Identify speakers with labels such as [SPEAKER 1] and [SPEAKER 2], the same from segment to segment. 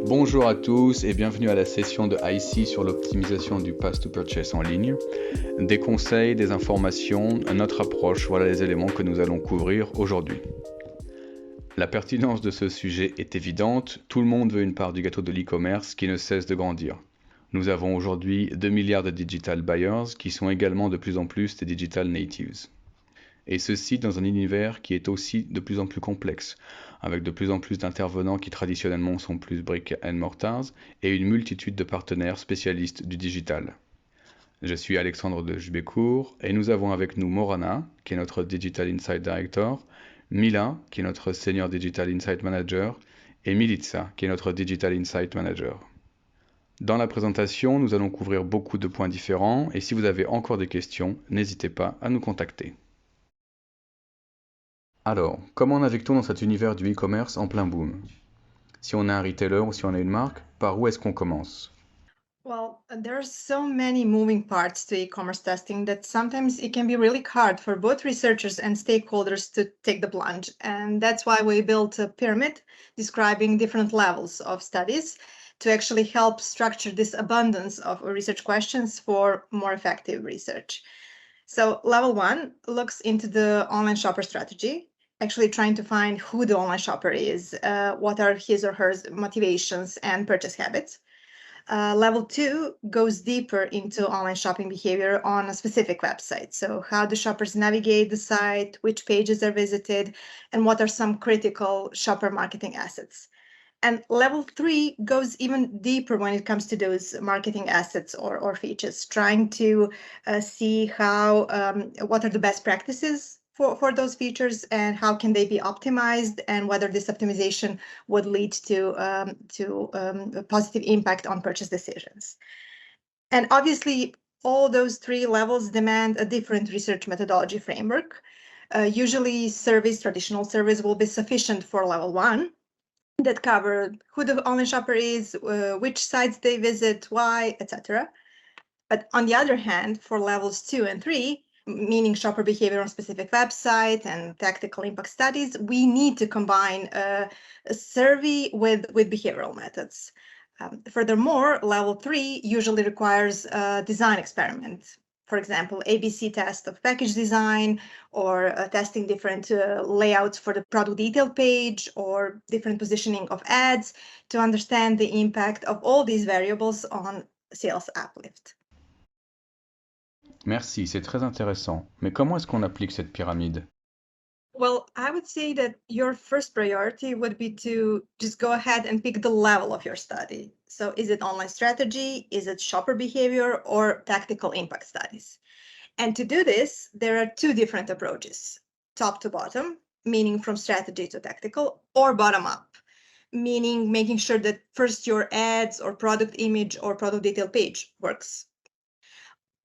[SPEAKER 1] Bonjour à tous et bienvenue à la session de IC sur l'optimisation du Path to Purchase en ligne. Des conseils, des informations, notre approche, voilà les éléments que nous allons couvrir aujourd'hui. La pertinence de ce sujet est évidente, tout le monde veut une part du gâteau de l'e-commerce qui ne cesse de grandir. Nous avons aujourd'hui 2 milliards de digital buyers qui sont également de plus en plus des digital natives. Et ceci dans un univers qui est aussi de plus en plus complexe, avec de plus en plus d'intervenants qui traditionnellement sont plus brick and mortars et une multitude de partenaires spécialistes du digital. Je suis Alexandre de Jubécourt et nous avons avec nous Morana, qui est notre Digital Insight Director, Mila, qui est notre Senior Digital Insight Manager, et Milica, qui est notre Digital Insight Manager. Dans la présentation, nous allons couvrir beaucoup de points différents et si vous avez encore des questions, n'hésitez pas à nous contacter. Alors, comment navigue-t-on dans cet univers du e-commerce en plein boom? Si on est un retailer ou si on est une marque, par où est-ce qu'on commence?
[SPEAKER 2] Well, there are so many moving parts to e-commerce testing that sometimes it can be really hard for both researchers and stakeholders to take the plunge. And that's why we built a pyramid describing different levels of studies to actually help structure this abundance of research questions for more effective research. So level one looks into the online shopper strategy, actually trying to find who the online shopper is, what are his or her motivations and purchase habits. Level two goes deeper into online shopping behavior on a specific website. So how do shoppers navigate the site, which pages are visited, and what are some critical shopper marketing assets. And level three goes even deeper when it comes to those marketing assets or features, trying to see how what are the best practices for those features and how can they be optimized and whether this optimization would lead to a positive impact on purchase decisions. And obviously, all those three levels demand a different research methodology framework. Usually, traditional surveys will be sufficient for level one, that cover who the online shopper is, which sites they visit, why, etc. But on the other hand, for levels 2 and 3, meaning shopper behavior on specific website and tactical impact studies, we need to combine a survey with behavioral methods. Furthermore, level 3 usually requires a design experiment. For example, ABC test of package design or testing different layouts for the product detail page or different positioning of ads to understand the impact of all these variables on sales uplift.
[SPEAKER 1] Merci, c'est très intéressant. Mais comment est-ce qu'on applique cette pyramide?
[SPEAKER 2] Well, I would say that your first priority would be to just go ahead and pick the level of your study. So is it online strategy? Is it shopper behavior or tactical impact studies? And to do this, there are two different approaches, top to bottom, meaning from strategy to tactical, or bottom up, meaning making sure that first your ads or product image or product detail page works.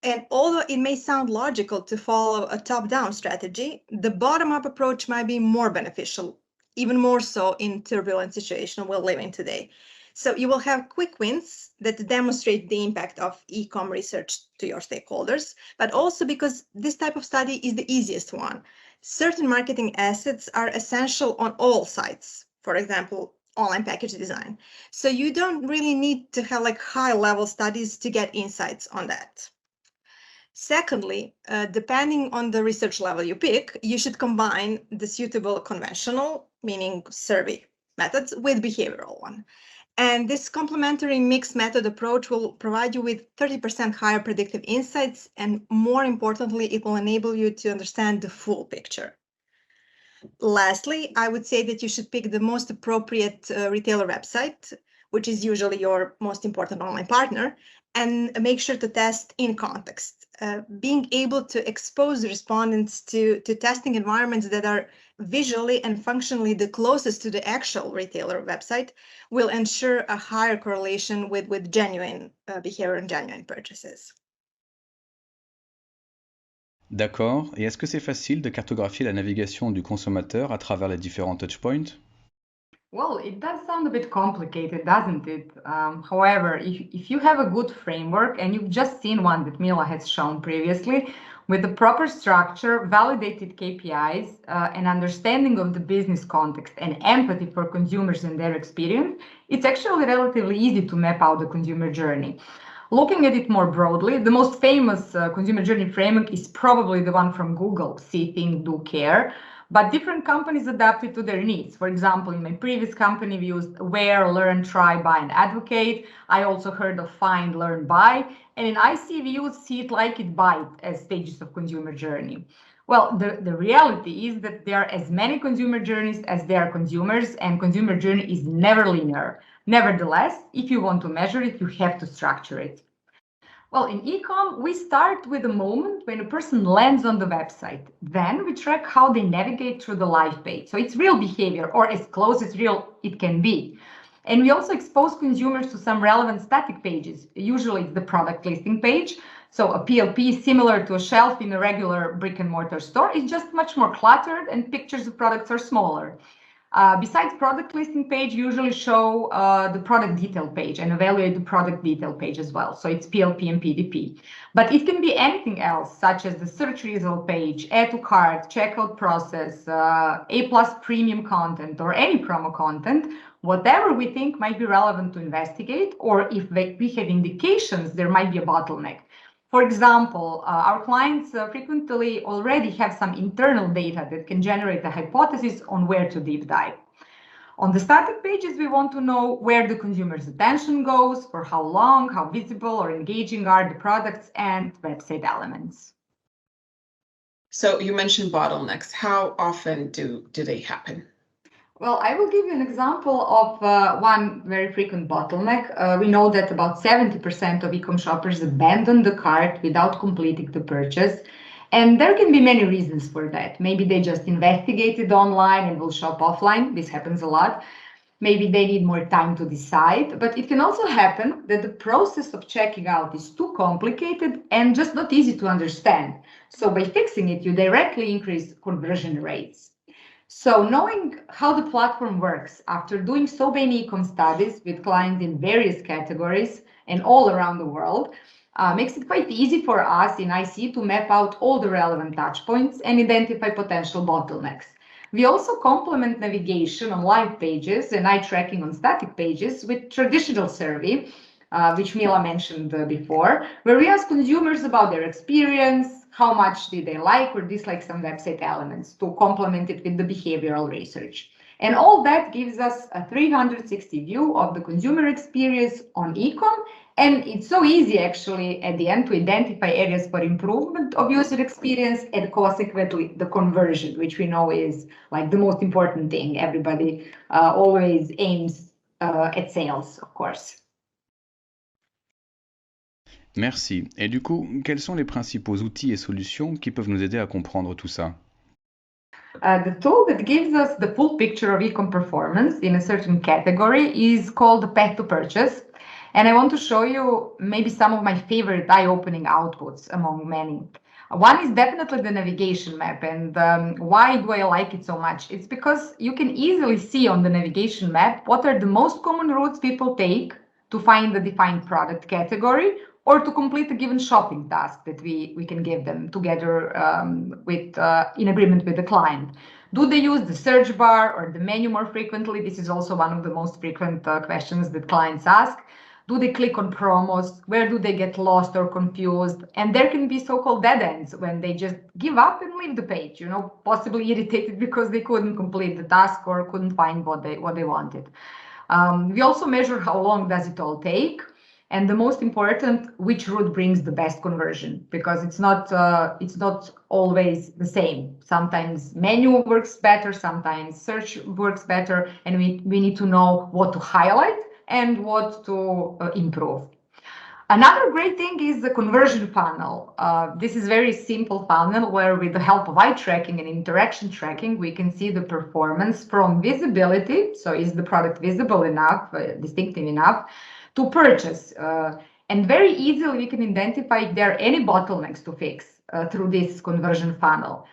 [SPEAKER 2] And although it may sound logical to follow a top-down strategy, the bottom-up approach might be more beneficial, even more so in turbulent situation we're living today. So you will have quick wins that demonstrate the impact of e-com research to your stakeholders, but also because this type of study is the easiest one. Certain marketing assets are essential on all sites. For example, online package design. So you don't really need to have like high-level studies to get insights on that. Secondly, depending on the research level you pick, you should combine the suitable conventional, meaning survey methods, with behavioral one. And this complementary mixed method approach will provide you with 30% higher predictive insights, and more importantly, it will enable you to understand the full picture. Lastly, I would say that you should pick the most appropriate retailer website, which is usually your most important online partner, and make sure to test in context. Being able to expose respondents to testing environments that are visually and functionally the closest to the actual retailer website will ensure a higher correlation with genuine behavior and genuine purchases.
[SPEAKER 1] D'accord. Et est-ce que c'est facile de cartographier la navigation du consommateur à travers les différents touchpoints?
[SPEAKER 3] Well, it does sound a bit complicated, doesn't it? However, if you have a good framework and you've just seen one that Mila has shown previously, With the proper structure, validated KPIs, and understanding of the business context and empathy for consumers and their experience, it's actually relatively easy to map out the consumer journey. Looking at it more broadly, the most famous consumer journey framework is probably the one from Google, See, Think, Do, Care, but different companies adapt it to their needs. For example, in my previous company, we used Aware, Learn, Try, Buy, and Advocate. I also heard of Find, Learn, Buy. And in IC, we use See It, Like It, Buy It as stages of consumer journey. Well, the reality is that there are as many consumer journeys as there are consumers, and consumer journey is never linear. Nevertheless, if you want to measure it, you have to structure it. Well, in e-com, we start with the moment when a person lands on the website. Then we track how they navigate through the live page. So it's real behavior, or as close as real it can be. And we also expose consumers to some relevant static pages. Usually it's the product listing page. So a PLP similar to a shelf in a regular brick and mortar store is just much more cluttered and pictures of products are smaller. Besides product listing page, usually show the product detail page and evaluate the product detail page as well. So it's PLP and PDP. But it can be anything else, such as the search result page, add to cart, checkout process, A+ premium content, or any promo content, whatever we think might be relevant to investigate, or if we have indications there might be a bottleneck. For example, our clients frequently already have some internal data that can generate a hypothesis on where to deep dive. On the static pages, we want to know where the consumer's attention goes, for how long, how visible or engaging are the products and website elements.
[SPEAKER 4] So you mentioned bottlenecks. How often do they happen?
[SPEAKER 3] Well, I will give you an example of one very frequent bottleneck. We know that about 70% of e-com shoppers abandon the cart without completing the purchase. And there can be many reasons for that. Maybe they just investigated online and will shop offline. This happens a lot. Maybe they need more time to decide. But it can also happen that the process of checking out is too complicated and just not easy to understand. So by fixing it, you directly increase conversion rates. So knowing how the platform works after doing so many e-com studies with clients in various categories and all around the world makes it quite easy for us in IC to map out all the relevant touchpoints and identify potential bottlenecks. We also complement navigation on live pages and eye tracking on static pages with traditional survey, which Mila mentioned before, where we ask consumers about their experience, how much did they like or dislike some website elements to complement it with the behavioral research. And all that gives us a 360 view of the consumer experience on e-com. And it's so easy actually at the end to identify areas for improvement of user experience and consequently the conversion, which we know is like the most important thing. Everybody always aims at sales, of course.
[SPEAKER 1] Merci. Et du coup, quels sont les principaux outils et solutions qui peuvent nous aider à comprendre tout ça?
[SPEAKER 3] The tool that gives us the full picture of e-com performance in a certain category is called the Path to Purchase. And I want to show you maybe some of my favorite eye-opening outputs among many. One is definitely the navigation map. And why do I like it so much? It's because you can easily see on the navigation map what are the most common routes people take to find the defined product category or to complete a given shopping task that we can give them together in agreement with the client. Do they use the search bar or the menu more frequently? This is also one of the most frequent questions that clients ask. Do they click on promos? Where do they get lost or confused? And there can be so-called dead ends when they just give up and leave the page, possibly irritated because they couldn't complete the task or couldn't find what they wanted. We also measure how long does it all take. And the most important, which route brings the best conversion, because it's not always the same. Sometimes menu works better, sometimes search works better, and we need to know what to highlight and what to improve. Another great thing is the conversion funnel. This is a very simple funnel where with the help of eye tracking and interaction tracking, we can see the performance from visibility. So is the product visible enough, distinctive enough, to purchase. And very easily we can identify if there are any bottlenecks to fix through this conversion funnel.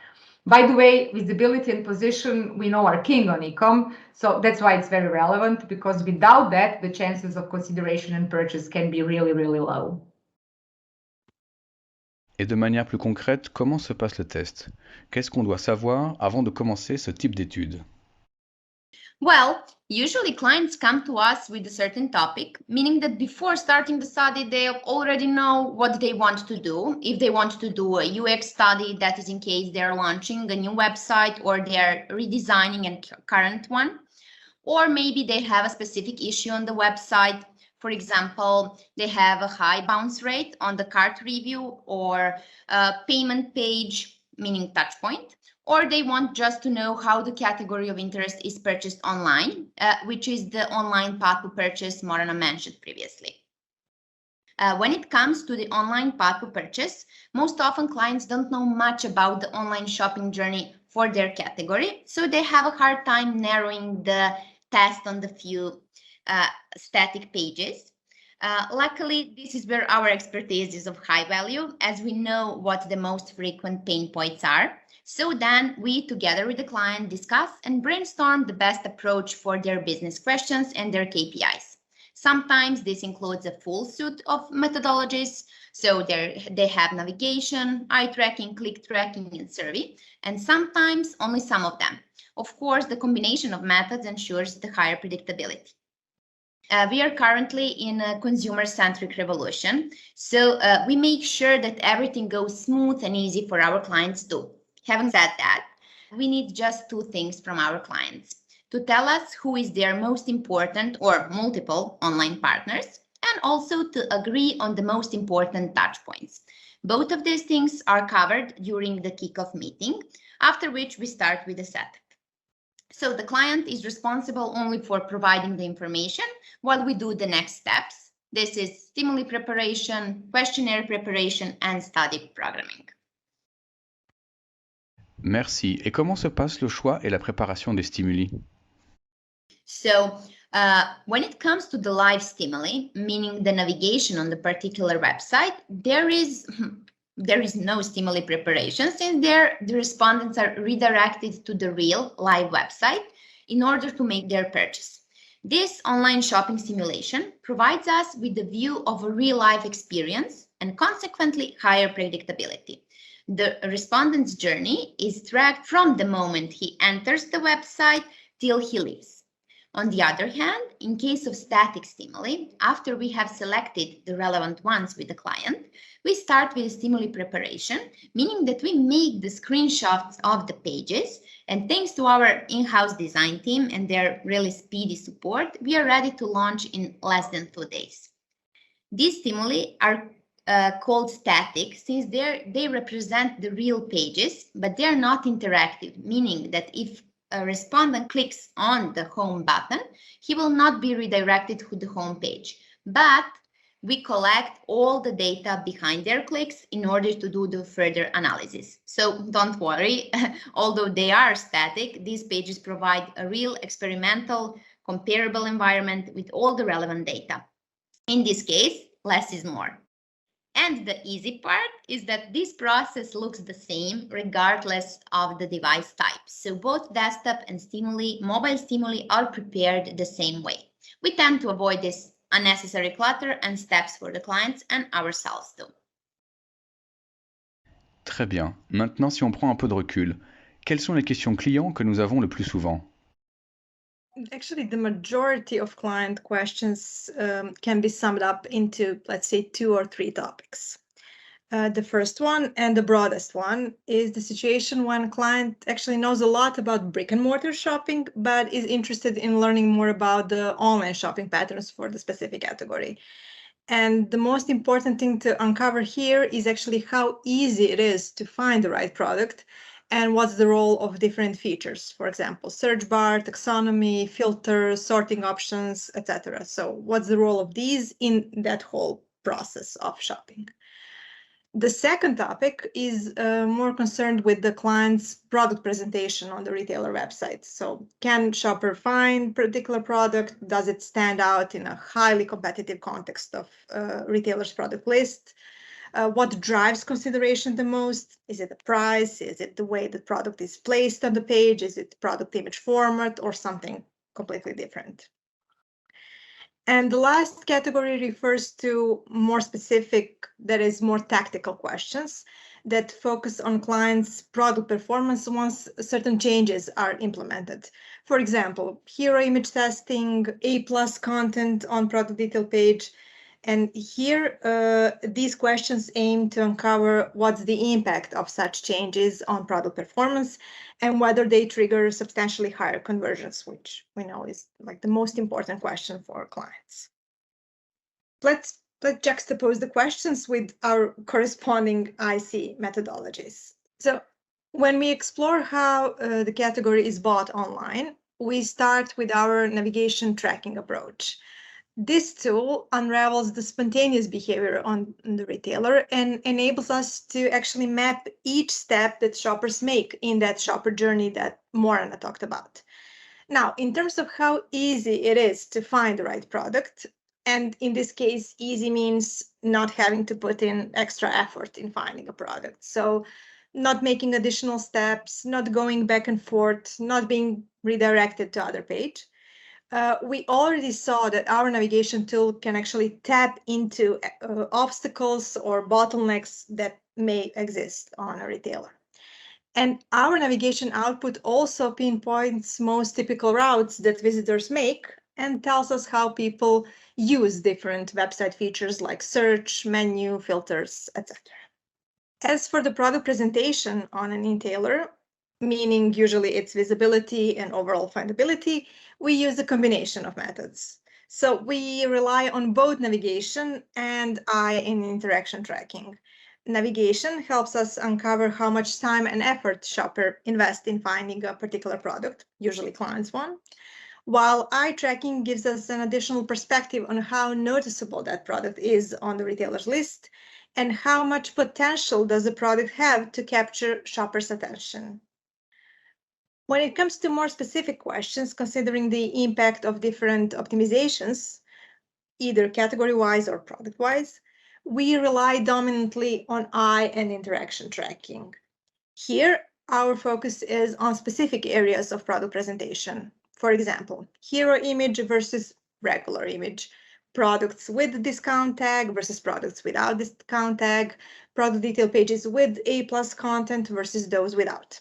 [SPEAKER 3] By the way, visibility and position we know are king on e-com, so that's why it's very relevant, because without that, the chances of consideration and purchase can be really, really low.
[SPEAKER 1] Et de manière plus concrète, comment se passe le test? Qu'est-ce qu'on doit savoir avant de commencer ce type d'étude?
[SPEAKER 5] Well, usually clients come to us with a certain topic, meaning that before starting the study, they already know what they want to do. If they want to do a UX study, that is in case they're launching a new website or they're redesigning a current one, or maybe they have a specific issue on the website. For example, they have a high bounce rate on the cart review or a payment page, meaning touch point, or they want just to know how the category of interest is purchased online, which is the online path to purchase Morana mentioned previously. When it comes to the online path to purchase, most often clients don't know much about the online shopping journey for their category, so they have a hard time narrowing the test on the few static pages. Luckily, this is where our expertise is of high value, as we know what the most frequent pain points are. So then we, together with the client, discuss and brainstorm the best approach for their business questions and their KPIs. Sometimes this includes a full suite of methodologies. So they have navigation, eye tracking, click tracking, and survey, and sometimes only some of them. Of course, the combination of methods ensures the higher predictability. We are currently in a consumer-centric revolution, so we make sure that everything goes smooth and easy for our clients too. Having said that, we need just two things from our clients: to tell us who is their most important or multiple online partners, and also to agree on the most important touch points. Both of these things are covered during the kickoff meeting, after which we start with the setup. So the client is responsible only for providing the information while we do the next steps. This is stimuli preparation, questionnaire preparation, and study programming.
[SPEAKER 1] Merci. Et comment se passe le choix et la préparation des stimuli?
[SPEAKER 5] So when it comes to the live stimuli, meaning the navigation on the particular website, there is no stimuli preparation, since the respondents are redirected to the real live website in order to make their purchase. This online shopping simulation provides us with the view of a real life experience and consequently higher predictability. The respondent's journey is tracked from the moment he enters the website till he leaves. On the other hand, in case of static stimuli, after we have selected the relevant ones with the client, we start with stimuli preparation, meaning that we make the screenshots of the pages, and thanks to our in-house design team and their really speedy support, we are ready to launch in less than 2 days. These stimuli are called static, since they represent the real pages, but they are not interactive, meaning that if a respondent clicks on the home button, he will not be redirected to the home page, but we collect all the data behind their clicks in order to do the further analysis. So don't worry, although they are static, these pages provide a real experimental, comparable environment with all the relevant data. In this case, less is more. And the easy part is that this process looks the same regardless of the device type. So both desktop and mobile stimuli are prepared the same way. We tend to avoid this unnecessary clutter and steps for the clients and ourselves too.
[SPEAKER 1] Très bien. Maintenant, si on prend un peu de recul, quelles sont les questions clients que nous avons le plus souvent?
[SPEAKER 2] Actually, the majority of client questions can be summed up into, let's say, 2 or 3 topics. The first one, and the broadest one, is the situation when a client actually knows a lot about brick and mortar shopping, but is interested in learning more about the online shopping patterns for the specific category. And the most important thing to uncover here is actually how easy it is to find the right product, and what's the role of different features, for example, search bar, taxonomy, filters, sorting options, etc. So what's the role of these in that whole process of shopping? The second topic is more concerned with the client's product presentation on the retailer website. So can shopper find particular product? Does it stand out in a highly competitive context of retailer's product list? What drives consideration the most? Is it the price? Is it the way the product is placed on the page? Is it product image format or something completely different? And the last category refers to more specific, that is more tactical questions that focus on clients' product performance once certain changes are implemented. For example, hero image testing, A+ content on product detail page. And here, these questions aim to uncover what's the impact of such changes on product performance and whether they trigger substantially higher conversions, which we know is like the most important question for clients. Let's juxtapose the questions with our corresponding IC methodologies. So when we explore how the category is bought online, we start with our navigation tracking approach. This tool unravels the spontaneous behavior on the retailer and enables us to actually map each step that shoppers make in that shopper journey that Morana talked about. Now, in terms of how easy it is to find the right product, and in this case, easy means not having to put in extra effort in finding a product. So not making additional steps, not going back and forth, not being redirected to other page. We already saw that our navigation tool can actually tap into obstacles or bottlenecks that may exist on a retailer. And our navigation output also pinpoints most typical routes that visitors make and tells us how people use different website features like search, menu, filters, etc. As for the product presentation on an retailer, meaning usually its visibility and overall findability, we use a combination of methods. So we rely on both navigation and eye and interaction tracking. Navigation helps us uncover how much time and effort shopper invest in finding a particular product, usually clients one, while eye tracking gives us an additional perspective on how noticeable that product is on the retailer's list and how much potential does the product have to capture shoppers' attention. When it comes to more specific questions, considering the impact of different optimizations, either category-wise or product-wise, we rely dominantly on eye and interaction tracking. Here, our focus is on specific areas of product presentation. For example, hero image versus regular image, products with discount tag versus products without discount tag, product detail pages with A+ content versus those without.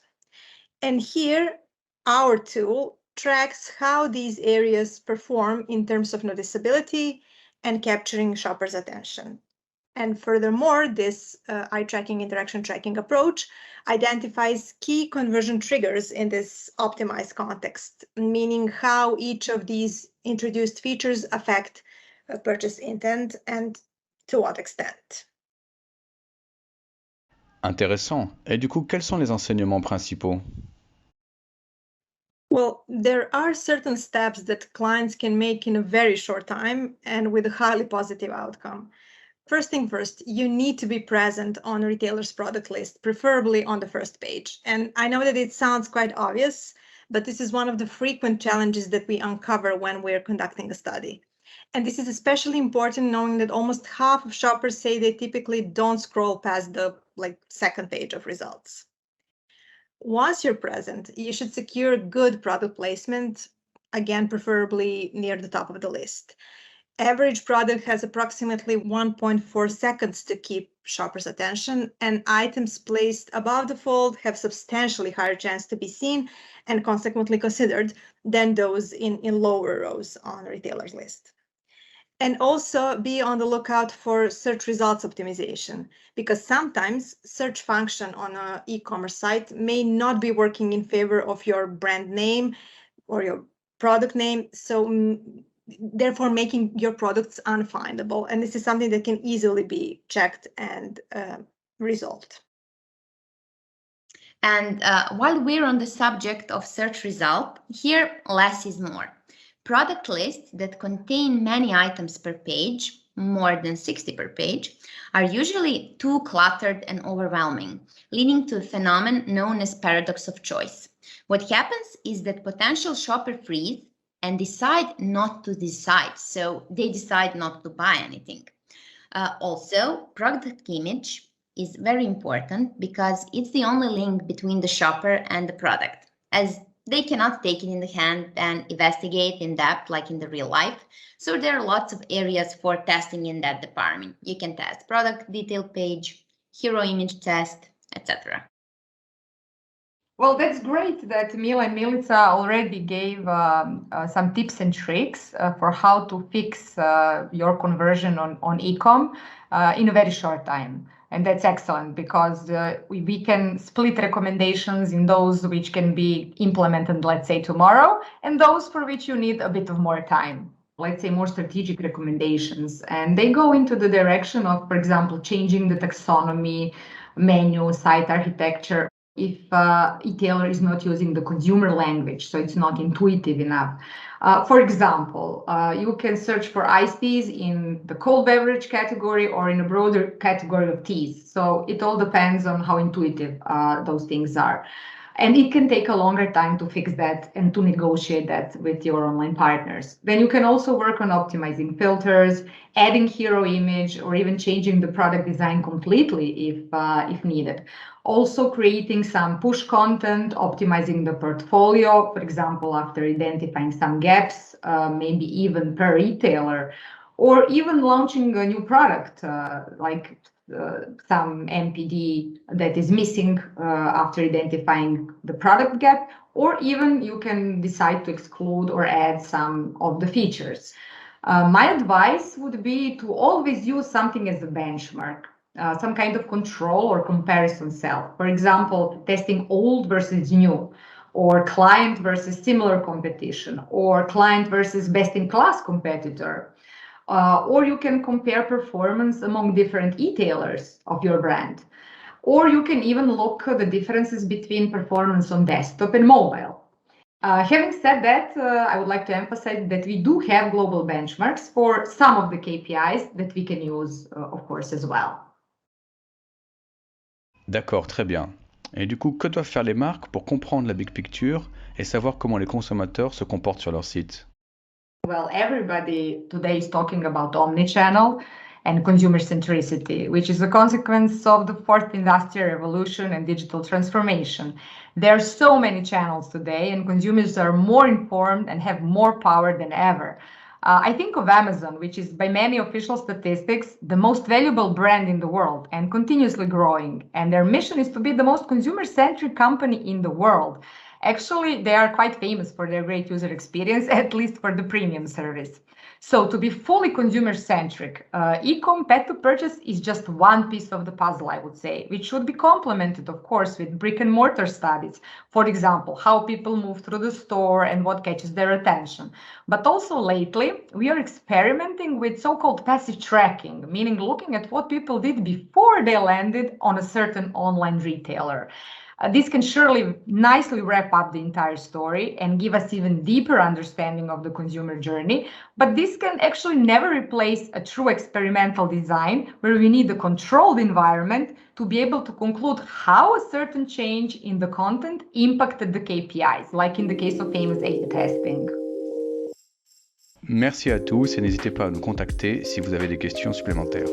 [SPEAKER 2] And here, our tool tracks how these areas perform in terms of noticeability and capturing shoppers' attention. And furthermore, this eye tracking interaction tracking approach identifies key conversion triggers in this optimized context, meaning how each of these introduced features affect purchase intent and to what extent.
[SPEAKER 1] Intéressant. Et du coup, quels sont les enseignements principaux?
[SPEAKER 2] Well, there are certain steps that clients can make in a very short time and with a highly positive outcome. First thing first, you need to be present on a retailer's product list, preferably on the first page. And I know that it sounds quite obvious, but this is one of the frequent challenges that we uncover when we're conducting a study. And this is especially important knowing that almost half of shoppers say they typically don't scroll past the second page of results. Once you're present, you should secure good product placement, again, preferably near the top of the list. Average product has approximately 1.4 seconds to keep shoppers' attention, and items placed above the fold have substantially higher chance to be seen and consequently considered than those in lower rows on a retailer's list. And also be on the lookout for search results optimization, because sometimes search function on an e-commerce site may not be working in favor of your brand name or your product name, so therefore making your products unfindable. And this is something that can easily be checked and resolved.
[SPEAKER 5] And while we're on the subject of search result, here less is more. Product lists that contain many items per page, more than 60 per page, are usually too cluttered and overwhelming, leading to a phenomenon known as paradox of choice. What happens is that potential shoppers freeze and decide not to decide, so they decide not to buy anything. Also, product image is very important because it's the only link between the shopper and the product. As They cannot take it in the hand and investigate in depth like in the real life. So there are lots of areas for testing in that department. You can test product detail page, hero image test, etc.
[SPEAKER 3] Well, that's great that Mila and Milica already gave some tips and tricks for how to fix your conversion on e-com in a very short time. And that's excellent because we can split recommendations in those which can be implemented, let's say, tomorrow, and those for which you need a bit of more time, let's say more strategic recommendations. And they go into the direction of, for example, changing the taxonomy, menu, site architecture, if e-tailer is not using the consumer language, so it's not intuitive enough. For example, you can search for iced teas in the cold beverage category or in a broader category of teas. So it all depends on how intuitive those things are. And it can take a longer time to fix that and to negotiate that with your online partners. Then you can also work on optimizing filters, adding hero image, or even changing the product design completely if needed. Also creating some push content, optimizing the portfolio, for example, after identifying some gaps, maybe even per retailer, or even launching a new product like some NPD that is missing after identifying the product gap, or even you can decide to exclude or add some of the features. My advice would be to always use something as a benchmark, some kind of control or comparison cell. For example, testing old versus new, or client versus similar competition, or client versus best-in-class competitor. Or you can compare performance among different e-tailers of your brand. Or you can even look at the differences between performance on desktop and mobile. Having said that, I would like to emphasize that we do have global benchmarks for some of the KPIs that we can use, of course, as well.
[SPEAKER 1] D'accord, très bien. Et du coup, que doivent faire les marques pour comprendre la big picture et savoir comment les consommateurs se comportent sur leur site?
[SPEAKER 3] Well, everybody today is talking about omnichannel and consumer centricity, which is a consequence of the fourth industrial revolution and digital transformation. There are so many channels today, and consumers are more informed and have more power than ever. I think of Amazon, which is by many official statistics, the most valuable brand in the world and continuously growing. And their mission is to be the most consumer-centric company in the world. Actually, they are quite famous for their great user experience, at least for the premium service. So to be fully consumer-centric, e-com pet to purchase is just one piece of the puzzle, I would say, which should be complemented, of course, with brick and mortar studies. For example, how people move through the store and what catches their attention. But also lately, we are experimenting with so-called passive tracking, meaning looking at what people did before they landed on a certain online retailer. This can surely nicely wrap up the entire story and give us even deeper understanding of the consumer journey, but this can actually never replace a true experimental design where we need a controlled environment to be able to conclude how a certain change in the content impacted the KPIs, like in the case of famous A/B testing.
[SPEAKER 1] Merci à tous et n'hésitez pas à nous contacter si vous avez des questions supplémentaires.